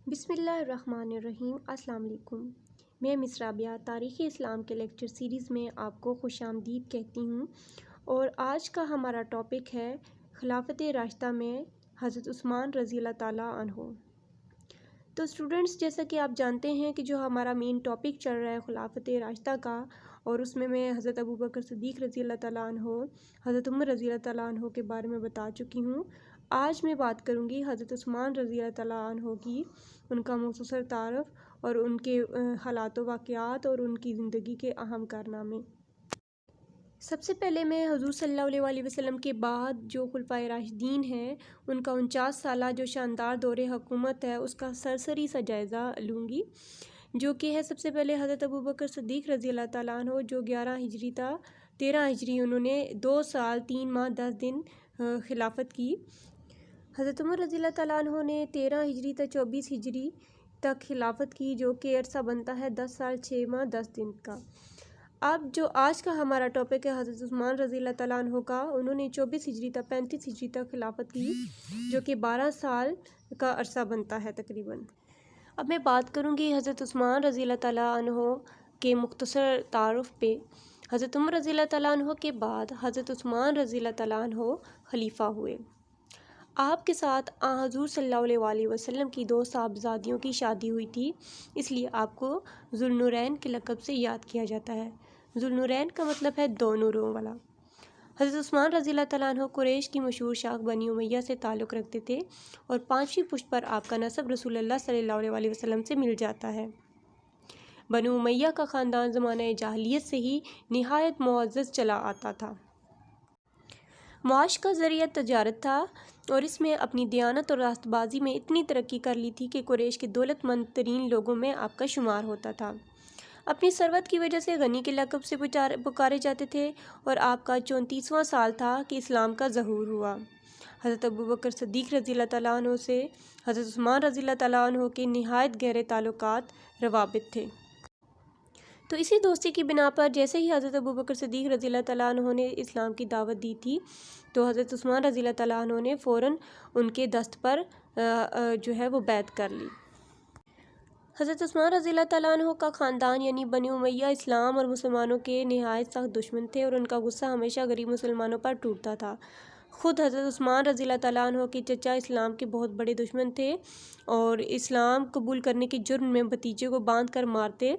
بسم اللہ الرحمن الرحیم۔ السلام علیکم۔ میں مس رابعہ تاریخ اسلام کے لیکچر سیریز میں آپ کو خوش آمدید کہتی ہوں، اور آج کا ہمارا ٹاپک ہے خلافت راشدہ میں حضرت عثمان رضی اللہ تعالیٰ عنہ۔ تو اسٹوڈنٹس، جیسا کہ آپ جانتے ہیں کہ جو ہمارا مین ٹاپک چل رہا ہے خلافت راشدہ کا، اور اس میں حضرت ابوبکر صدیق رضی اللہ تعالیٰ عنہ، حضرت عمر رضی اللہ تعالیٰ عنہ کے بارے میں بتا چکی ہوں۔ آج میں بات کروں گی حضرت عثمان رضی اللہ تعالیٰ عنہ کی، ان کا مختصر تعارف اور ان کے حالات و واقعات اور ان کی زندگی کے اہم کارنامے۔ سب سے پہلے میں حضور صلی اللہ علیہ وسلم کے بعد جو خلفائے راشدین ہیں، ان کا 49 سالہ جو شاندار دور حکومت ہے، اس کا سرسری سا جائزہ لوں گی، جو کہ ہے سب سے پہلے حضرت ابوبکر صدیق رضی اللہ تعالیٰ عنہ، جو 11 ہجری تا 13 ہجری انہوں نے 2 سال 3 ماہ 10 دن خلافت کی۔ حضرت عمر رضی اللہ تعالیٰ عنہ نے 13 ہجری تا 24 ہجری تک خلافت کی، جو کہ عرصہ بنتا ہے 10 سال 6 ماہ 10 دن کا۔ اب جو آج کا ہمارا ٹاپک ہے حضرت عثمان رضی اللہ تعالیٰ عنہ کا، انہوں نے 24 ہجری تا 35 ہجری تک خلافت کی، جو کہ 12 سال کا عرصہ بنتا ہے تقریباً۔ اب میں بات کروں گی حضرت عثمان رضی اللہ تعالیٰ عنہ کے مختصر تعارف پہ۔ حضرت عمر رضی اللہ تعالیٰ عنہ کے بعد حضرت عثمان رضی اللہ تعالیٰ عنہ خلیفہ ہوئے۔ آپ کے ساتھ حضور صلی اللہ علیہ وسلم کی 2 صاحبزادیوں کی شادی ہوئی تھی، اس لیے آپ کو ذوالنورین کے لقب سے یاد کیا جاتا ہے۔ ذوالنورین کا مطلب ہے 2 نوروں والا۔ حضرت عثمان رضی اللہ تعالیٰ عنہ قریش کی مشہور شاخ بنی امیہ سے تعلق رکھتے تھے، اور 5ویں پشت پر آپ کا نسب رسول اللہ صلی اللہ علیہ وسلم سے مل جاتا ہے۔ بنو امیہ کا خاندان زمانہ جاہلیت سے ہی نہایت معزز چلا آتا تھا۔ معاش کا ذریعہ تجارت تھا، اور اس میں اپنی دیانت اور راست بازی میں اتنی ترقی کر لی تھی کہ قریش کے دولت مند ترین لوگوں میں آپ کا شمار ہوتا تھا۔ اپنی ثروت کی وجہ سے غنی کے لقب سے پکارے جاتے تھے، اور آپ کا 34واں سال تھا کہ اسلام کا ظہور ہوا۔ حضرت ابوبکر صدیق رضی اللہ تعالیٰ عنہ سے حضرت عثمان رضی اللہ تعالیٰ عنہ کے نہایت گہرے تعلقات روابط تھے۔ تو اسی دوستی کی بنا پر جیسے ہی حضرت ابوبکر صدیق رضی اللہ تعالیٰ عنہ نے اسلام کی دعوت دی تھی، تو حضرت عثمان رضی اللہ تعالیٰ عنہ نے فوراً ان کے دست پر جو ہے وہ بیعت کر لی۔ حضرت عثمان رضی اللہ تعالیٰ عنہ کا خاندان یعنی بنو امیہ اسلام اور مسلمانوں کے نہایت سخت دشمن تھے، اور ان کا غصہ ہمیشہ غریب مسلمانوں پر ٹوٹتا تھا۔ خود حضرت عثمان رضی اللہ تعالیٰ عنہ کے چچا اسلام کے بہت بڑے دشمن تھے، اور اسلام قبول کرنے کے جرم میں بھتیجے کو باندھ کر مارتے،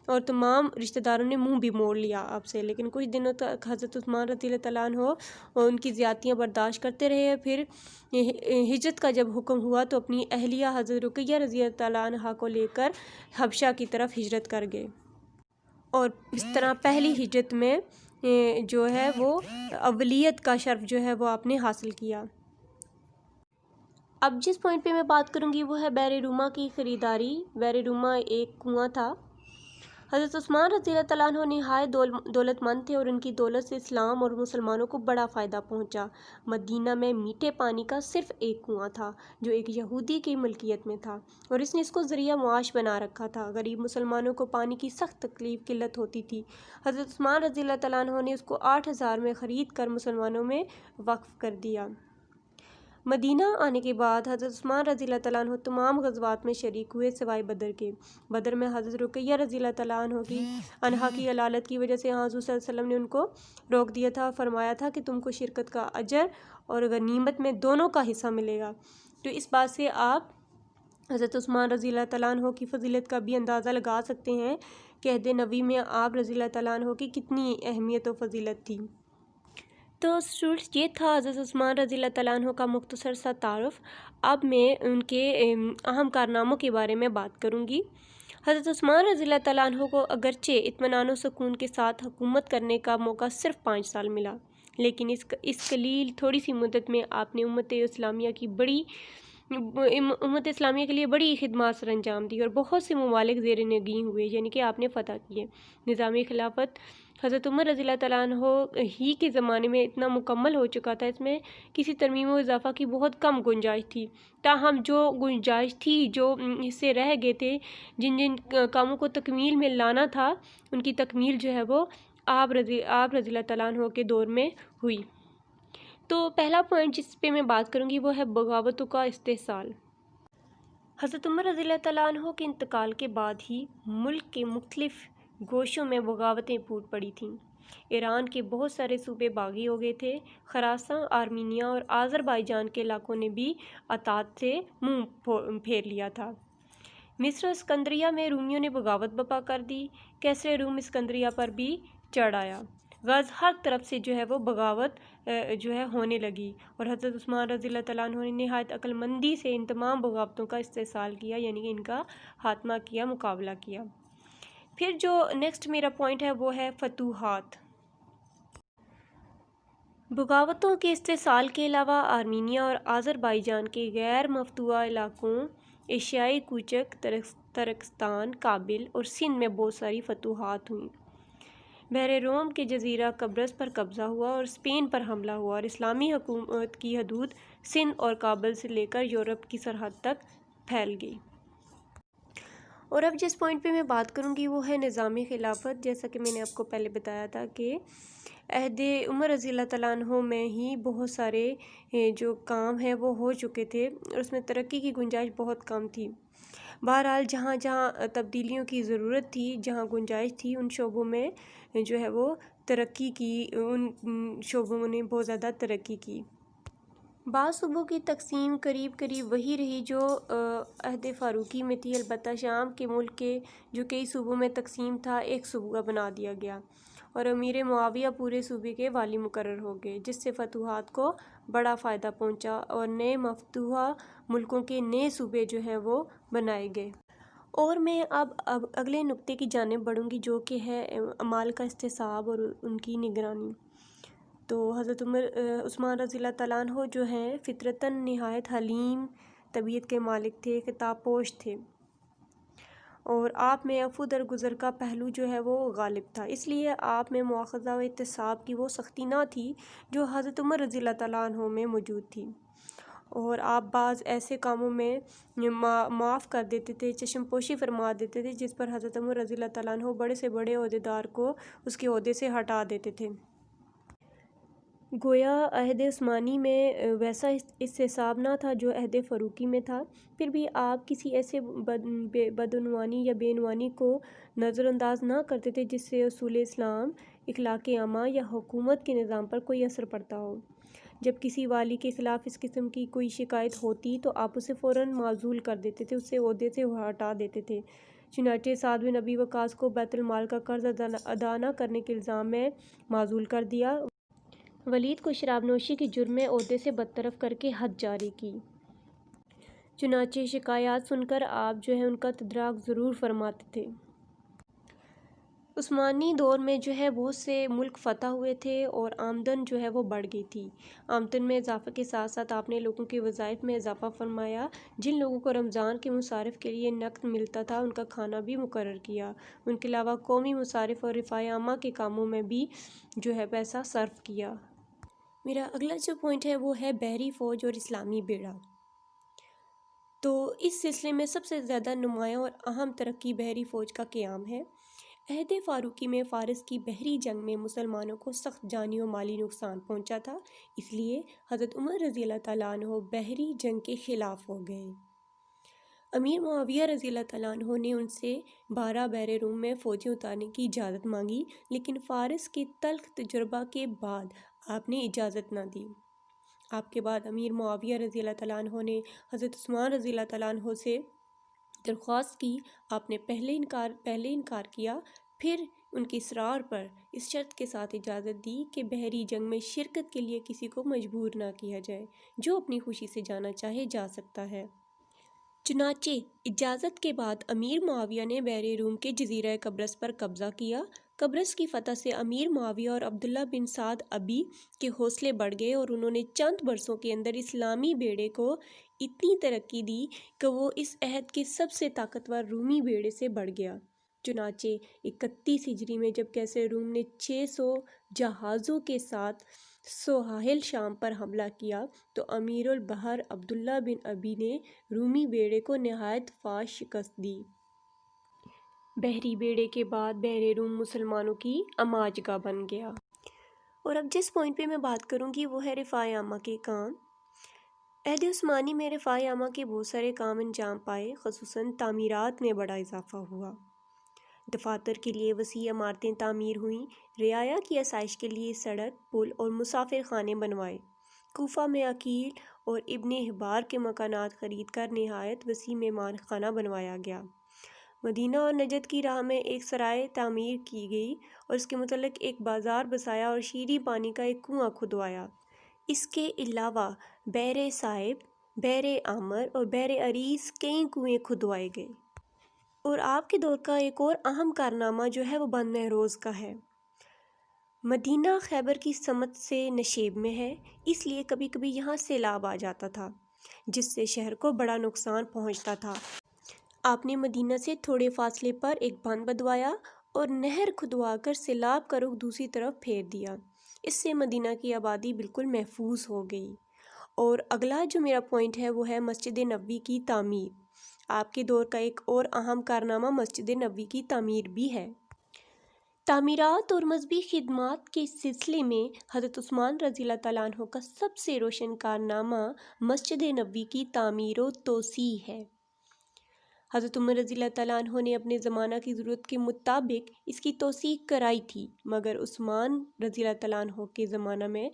اور تمام رشتہ داروں نے منہ بھی موڑ لیا آپ سے، لیکن کچھ دنوں تک حضرت عثمان رضی اللہ تعالیٰ عنہ ان کی زیادتیاں برداشت کرتے رہے۔ پھر ہجرت کا جب حکم ہوا تو اپنی اہلیہ حضرت رقیہ رضی اللہ تعالیٰ عنہ کو لے کر حبشہ کی طرف ہجرت کر گئے، اور اس طرح پہلی ہجرت میں جو ہے وہ اولیت کا شرف جو ہے وہ آپ نے حاصل کیا۔ اب جس پوائنٹ پہ میں بات کروں گی وہ ہے بئر روما کی خریداری۔ بئر روما ایک کنواں تھا۔ حضرت عثمان رضی اللہ تعالیٰ عنہ نہایت دولت مند تھے، اور ان کی دولت سے اسلام اور مسلمانوں کو بڑا فائدہ پہنچا۔ مدینہ میں میٹھے پانی کا صرف ایک کنواں تھا، جو ایک یہودی کی ملکیت میں تھا، اور اس نے اس کو ذریعہ معاش بنا رکھا تھا۔ غریب مسلمانوں کو پانی کی سخت قلت ہوتی تھی۔ حضرت عثمان رضی اللہ تعالیٰ عنہ نے اس کو 8,000 میں خرید کر مسلمانوں میں وقف کر دیا۔ مدینہ آنے کے بعد حضرت عثمان رضی اللہ تعالیٰ عنہ تمام غزوات میں شریک ہوئے سوائے بدر کے۔ بدر میں حضرت رقیہ رضی اللہ تعالیٰ عنہ کی علالت کی وجہ سے حضور صلی اللہ علیہ وسلم نے ان کو روک دیا تھا، اور فرمایا تھا کہ تم کو شرکت کا اجر اور غنیمت میں دونوں کا حصہ ملے گا۔ تو اس بات سے آپ حضرت عثمان رضی اللہ تعالیٰ عنہ کی فضیلت کا بھی اندازہ لگا سکتے ہیں کہ عہد نبوی میں آپ رضی اللہ تعالیٰ عنہ کی کتنی اہمیت و فضیلت تھی۔ تو اسٹوڈنٹس، یہ تھا حضرت عثمان رضی اللہ تعالیٰ عنہ کا مختصر سا تعارف۔ اب میں ان کے اہم کارناموں کے بارے میں بات کروں گی۔ حضرت عثمان رضی اللہ تعالیٰ عنہ کو اگرچہ اطمینان و سکون کے ساتھ حکومت کرنے کا موقع صرف 5 سال ملا، لیکن اس قلیل تھوڑی سی مدت میں آپ نے امت اسلامیہ کے لیے بڑی خدمات سر انجام دی، اور بہت سے ممالک زیر نگین ہوئے، یعنی کہ آپ نے فتح کیے۔ نظام خلافت حضرت عمر رضی اللہ تعالیٰ عنہ ہی کے زمانے میں اتنا مکمل ہو چکا تھا، اس میں کسی ترمیم و اضافہ کی بہت کم گنجائش تھی۔ تاہم جو گنجائش تھی، جو حصے رہ گئے تھے، جن کاموں کو تکمیل میں لانا تھا، ان کی تکمیل جو ہے وہ آپ رضی اللہ تعالیٰ عنہ کے دور میں ہوئی۔ تو پہلا پوائنٹ جس پہ میں بات کروں گی وہ ہے بغاوتوں کا استحصال۔ حضرت عمر رضی اللہ تعالیٰ عنہ کے انتقال کے بعد ہی ملک کے مختلف گوشوں میں بغاوتیں پھوٹ پڑی تھیں۔ ایران کے بہت سارے صوبے باغی ہو گئے تھے۔ خراساں، آرمینیا اور آذربائیجان کے علاقوں نے بھی اطاعت سے منہ پھیر لیا تھا۔ مصر اسکندریہ میں رومیوں نے بغاوت برپا کر دی۔ کیسر روم اسکندریہ پر بھی چڑھ آیا۔ غرض ہر طرف سے وہ بغاوت ہونے لگی، اور حضرت عثمان رضی اللہ تعالیٰ عنہ نے نہایت عقل مندی سے ان تمام بغاوتوں کا استحصال کیا، یعنی کہ ان کا خاتمہ کیا، مقابلہ کیا۔ پھر جو نیکسٹ میرا پوائنٹ ہے وہ ہے فتوحات۔ بغاوتوں کے استحصال کے علاوہ آرمینیا اور آذربائیجان کے غیر مفتوحہ علاقوں، ایشیائی کوچک، ترکستان، کابل اور سندھ میں بہت ساری فتوحات ہوئیں۔ بحر روم کے جزیرہ قبرص پر قبضہ ہوا اور اسپین پر حملہ ہوا، اور اسلامی حکومت کی حدود سندھ اور کابل سے لے کر یورپ کی سرحد تک پھیل گئی۔ اور اب جس پوائنٹ پہ میں بات کروں گی وہ ہے نظام خلافت۔ جیسا کہ میں نے آپ کو پہلے بتایا تھا کہ عہد عمر رضی اللہ تعالیٰ عنہ میں ہی بہت سارے جو کام ہیں وہ ہو چکے تھے، اور اس میں ترقی کی گنجائش بہت کم تھی۔ بہرحال جہاں جہاں تبدیلیوں کی ضرورت تھی، جہاں گنجائش تھی، ان شعبوں میں وہ ترقی کی، ان شعبوں نے بہت زیادہ ترقی کی۔ بعض صوبوں کی تقسیم قریب وہی رہی جو عہد فاروقی میں تھی، البتہ شام کے ملک کے جو کئی صوبوں میں تقسیم تھا، ایک صوبہ بنا دیا گیا، اور امیر معاویہ پورے صوبے کے والی مقرر ہو گئے، جس سے فتوحات کو بڑا فائدہ پہنچا، اور نئے مفتوحہ ملکوں کے نئے صوبے وہ بنائے گئے۔ اور میں اب اگلے نقطے کی جانب بڑھوں گی، جو کہ ہے اعمال کا استصحاب اور ان کی نگرانی۔ تو حضرت عثمان رضی اللہ تعالیٰ عنہ جو ہیں فطرتاً نہایت حلیم طبیعت کے مالک تھے، خطاب پوش تھے، اور آپ میں عفو درگزر کا پہلو وہ غالب تھا۔ اس لیے آپ میں مواخذہ و احتساب کی وہ سختی نہ تھی جو حضرت عمر رضی اللہ تعالیٰ عنہ میں موجود تھی، اور آپ بعض ایسے کاموں میں معاف کر دیتے تھے، چشم پوشی فرما دیتے تھے، جس پر حضرت عمر رضی اللہ تعالیٰ عنہ بڑے سے بڑے عہدیدار کو اس کے عہدے سے ہٹا دیتے تھے۔ گویا عہد عثمانی میں ویسا استصحاب نہ تھا جو عہد فاروقی میں تھا، پھر بھی آپ کسی ایسے بدعنوانی یا بے عنوانی کو نظر انداز نہ کرتے تھے جس سے اصول اسلام، اخلاق عامہ یا حکومت کے نظام پر کوئی اثر پڑتا ہو۔ جب کسی والی کے خلاف اس قسم کی کوئی شکایت ہوتی تو آپ اسے فوراً معزول کر دیتے تھے، اسے عہدے سے ہٹا دیتے تھے۔ چنانچہ سعد بن ابی وقاص کو بیت المال کا قرض ادا نہ کرنے کے الزام میں معزول کر دیا۔ ولید کو شراب نوشی کے جرم میں عہدے سے برطرف کر کے حد جاری کی۔ چنانچہ شکایات سن کر آپ ان کا تدارک ضرور فرماتے تھے۔ عثمانی دور میں بہت سے ملک فتح ہوئے تھے اور آمدن وہ بڑھ گئی تھی۔ آمدن میں اضافے کے ساتھ ساتھ آپ نے لوگوں کے وظائف میں اضافہ فرمایا۔ جن لوگوں کو رمضان کے مصارف کے لیے نقد ملتا تھا، ان کا کھانا بھی مقرر کیا۔ ان کے علاوہ قومی مصارف اور رفاہ عامہ کے کاموں میں بھی پیسہ صرف کیا۔ میرا اگلا جو پوائنٹ ہے وہ ہے بحری فوج اور اسلامی بیڑا۔ تو اس سلسلے میں سب سے زیادہ نمایاں اور اہم ترقی بحری فوج کا قیام ہے۔ عہد فاروقی میں فارس کی بحری جنگ میں مسلمانوں کو سخت جانی و مالی نقصان پہنچا تھا، اس لیے حضرت عمر رضی اللہ تعالیٰ عنہ بحری جنگ کے خلاف ہو گئے۔ امیر معاویہ رضی اللہ تعالیٰ عنہ نے ان سے 12 بحر روم میں فوجیں اتارنے کی اجازت مانگی، لیکن فارس کے تلخ تجربہ کے بعد آپ نے اجازت نہ دی۔ آپ کے بعد امیر معاویہ رضی اللہ تعالیٰ عنہ نے حضرت عثمان رضی اللہ تعالیٰ عنہ سے درخواست کی۔ آپ نے پہلے انکار کیا، پھر ان کے اصرار پر اس شرط کے ساتھ اجازت دی کہ بحری جنگ میں شرکت کے لیے کسی کو مجبور نہ کیا جائے، جو اپنی خوشی سے جانا چاہے جا سکتا ہے۔ چنانچہ اجازت کے بعد امیر معاویہ نے بحر روم کے جزیرہ قبرص پر قبضہ کیا۔ قبرص کی فتح سے امیر معاویہ اور عبداللہ بن سعد ابی کے حوصلے بڑھ گئے، اور انہوں نے چند برسوں کے اندر اسلامی بیڑے کو اتنی ترقی دی کہ وہ اس عہد کے سب سے طاقتور رومی بیڑے سے بڑھ گیا۔ چنانچہ 31 ہجری میں جب کیسر روم نے 600 جہازوں کے ساتھ سواحل شام پر حملہ کیا تو امیر البحر عبداللہ بن ابی نے رومی بیڑے کو نہایت فاش شکست دی۔ بحری بیڑے کے بعد بحر روم مسلمانوں کی اماج گاہ بن گیا۔ اور اب جس پوائنٹ پہ میں بات کروں گی وہ ہے رفاہ عامہ کے کام۔ عہد عثمانی میں رفاع عامہ کے بہت سارے کام انجام پائے، خصوصاً تعمیرات میں بڑا اضافہ ہوا۔ دفاتر کے لیے وسیع عمارتیں تعمیر ہوئیں، رعایا کی آسائش کے لیے سڑک، پل اور مسافر خانے بنوائے۔ کوفہ میں عقیل اور ابن حبار کے مکانات خرید کر نہایت وسیع مہمان خانہ بنوایا گیا۔ مدینہ اور نجد کی راہ میں ایک سرائے تعمیر کی گئی اور اس کے متعلق ایک بازار بسایا اور شیریں پانی کا ایک کنواں کھدوایا۔ اس کے علاوہ بئر صائب، بئر عامر اور بئر عریس کئی کنویں کھدوائے گئے۔ اور آپ کے دور کا ایک اور اہم کارنامہ جو ہے وہ بند مہروز کا ہے۔ مدینہ خیبر کی سمت سے نشیب میں ہے، اس لیے کبھی کبھی یہاں سیلاب آ جاتا تھا جس سے شہر کو بڑا نقصان پہنچتا تھا۔ آپ نے مدینہ سے تھوڑے فاصلے پر ایک بند بدوایا اور نہر کھدوا کر سیلاب کا رخ دوسری طرف پھیر دیا۔ اس سے مدینہ کی آبادی بالکل محفوظ ہو گئی۔ اور اگلا جو میرا پوائنٹ ہے وہ ہے مسجد نبوی کی تعمیر۔ آپ کے دور کا ایک اور اہم کارنامہ مسجد نبوی کی تعمیر بھی ہے۔ تعمیرات اور مذہبی خدمات کے سلسلے میں حضرت عثمان رضی اللہ تعالیٰ عنہ کا سب سے روشن کارنامہ مسجد نبوی کی تعمیر و توسیع ہے۔ حضرت عمر رضی اللہ تعالیٰ عنہ نے اپنے زمانہ کی ضرورت کے مطابق اس کی توسیع کرائی تھی، مگر عثمان رضی اللہ تعالیٰ عنہ کے زمانہ میں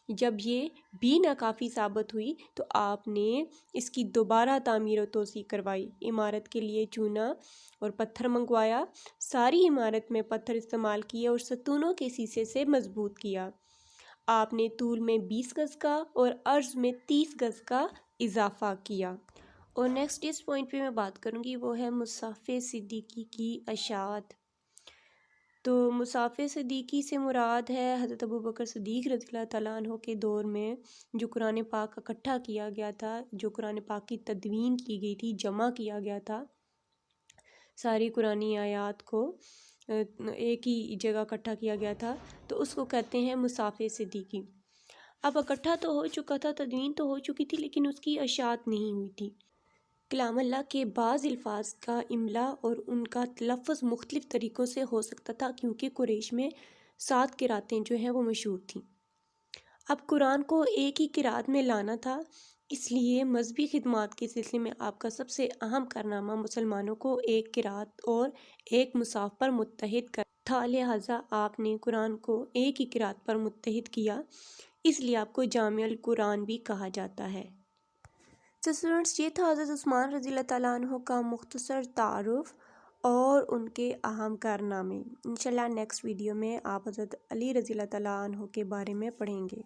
جب یہ بھی ناکافی ثابت ہوئی تو آپ نے اس کی دوبارہ تعمیر و توسیع کروائی۔ عمارت کے لیے چونا اور پتھر منگوایا، ساری عمارت میں پتھر استعمال کیے اور ستونوں کے سیسے سے مضبوط کیا۔ آپ نے طول میں 20 گز کا اور عرض میں 30 گز کا اضافہ کیا۔ اور نیکسٹ جس پوائنٹ پہ میں بات کروں گی وہ ہے مصحف صدیقی کی اشاعت۔ تو مصحف صدیقی سے مراد ہے حضرت ابوبکر صدیق رضی اللہ تعالیٰ عنہ کے دور میں جو قرآن پاک اکٹھا کیا گیا تھا، جو قرآن پاک کی تدوین کی گئی تھی، جمع کیا گیا تھا، ساری قرآنی آیات کو ایک ہی جگہ اکٹھا کیا گیا تھا، تو اس کو کہتے ہیں مصحف صدیقی۔ اب اکٹھا تو ہو چکا تھا، تدوین تو ہو چکی تھی، لیکن اس کی اشاعت نہیں ہوئی تھی۔ کلام اللہ کے بعض الفاظ کا املا اور ان کا تلفظ مختلف طریقوں سے ہو سکتا تھا، کیونکہ قریش میں 7 قراتیں جو ہیں وہ مشہور تھیں۔ اب قرآن کو ایک ہی قرات میں لانا تھا، اس لیے مذہبی خدمات کے سلسلے میں آپ کا سب سے اہم کارنامہ مسلمانوں کو ایک قرات اور ایک مصحف پر متحد کرنا تھا، لہٰذا آپ نے قرآن کو ایک ہی قرات پر متحد کیا، اس لیے آپ کو جامع القرآن بھی کہا جاتا ہے۔ تو اسٹوڈنٹس، یہ تھا حضرت عثمان رضی اللہ تعالیٰ عنہ کا مختصر تعارف اور ان کے اہم کارنامے۔ انشاءاللہ نیکسٹ ویڈیو میں آپ حضرت علی رضی اللہ تعالیٰ عنہ کے بارے میں پڑھیں گے۔